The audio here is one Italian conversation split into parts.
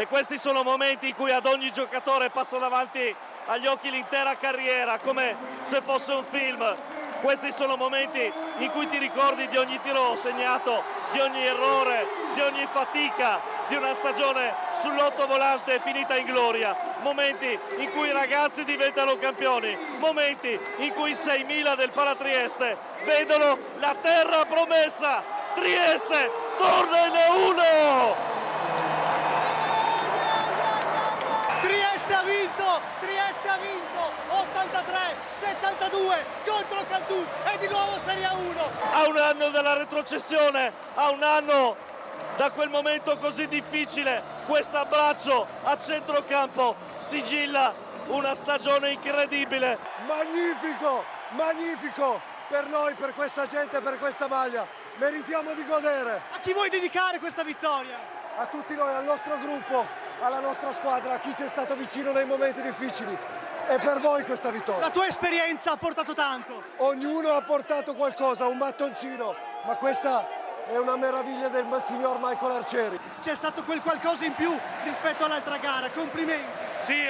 E questi sono momenti in cui ad ogni giocatore passa davanti agli occhi l'intera carriera, come se fosse un film. Questi sono momenti in cui ti ricordi di ogni tiro segnato, di ogni errore, di ogni fatica, di una stagione sull'ottovolante finita in gloria. Momenti in cui i ragazzi diventano campioni, momenti in cui i 6.000 del Palatrieste vedono la terra promessa. Trieste torna in A1! Trieste ha vinto 83-72 contro Cantù e di nuovo Serie A1. A un anno dalla retrocessione, a un anno da quel momento così difficile, questo abbraccio a centrocampo sigilla una stagione incredibile. Magnifico, magnifico per noi, per questa gente, per questa maglia. Meritiamo di godere. A chi vuoi dedicare questa vittoria? A tutti noi, al nostro gruppo, alla nostra squadra, a chi ci è stato vicino nei momenti difficili. E per voi questa vittoria. La tua esperienza ha portato tanto. Ognuno ha portato qualcosa, un mattoncino, ma questa è una meraviglia del signor Michael Arcieri. C'è stato quel qualcosa in più rispetto all'altra gara, complimenti. Sì,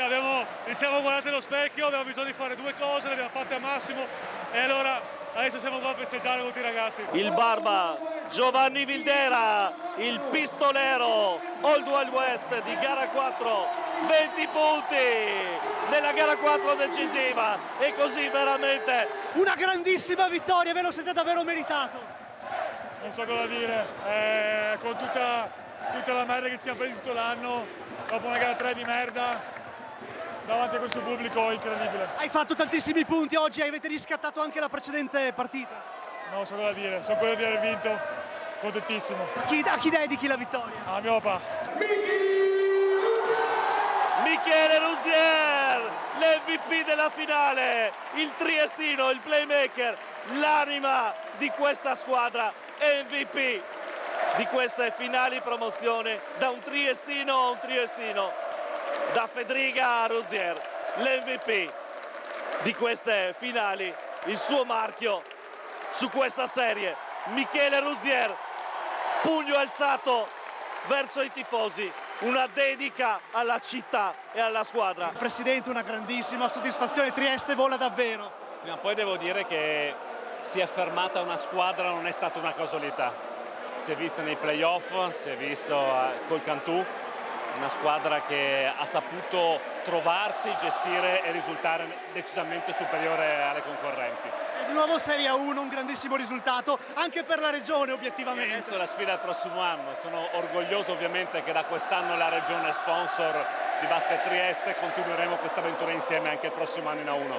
ci siamo guardati allo specchio, abbiamo bisogno di fare due cose, le abbiamo fatte al massimo e allora adesso siamo qua a festeggiare con tutti i ragazzi. Il barba Giovanni Vildera, il pistolero Old Wild West di gara 4, 20 punti nella gara 4 decisiva e così veramente una grandissima vittoria, ve lo siete davvero meritato. Non so cosa dire, con tutta la merda che ci siamo presi tutto l'anno, dopo una gara 3 di merda, davanti a questo pubblico incredibile. Hai fatto tantissimi punti oggi, avete riscattato anche la precedente partita. Non so cosa dire, sono quello di aver vinto, contentissimo. A chi dedichi la vittoria? A mio papà. Michele Ruzier, l'MVP della finale, il triestino, il playmaker, l'anima di questa squadra, MVP di queste finali promozione, da un triestino a un triestino, da Fedriga a Ruzier, l'MVP di queste finali, il suo marchio su questa serie, Michele Ruzier, pugno alzato verso i tifosi, una dedica alla città e alla squadra. Presidente, una grandissima soddisfazione, Trieste vola davvero. Sì, ma poi devo dire che si è fermata una squadra, non è stata una casualità. Si è vista nei playoff, si è visto col Cantù, una squadra che ha saputo trovarsi, gestire e risultare decisamente superiore alle concorrenti. E di nuovo Serie A1, un grandissimo risultato anche per la regione obiettivamente. E adesso la sfida al prossimo anno, sono orgoglioso ovviamente che da quest'anno la regione è sponsor di Basket Trieste, continueremo questa avventura insieme anche il prossimo anno in A1.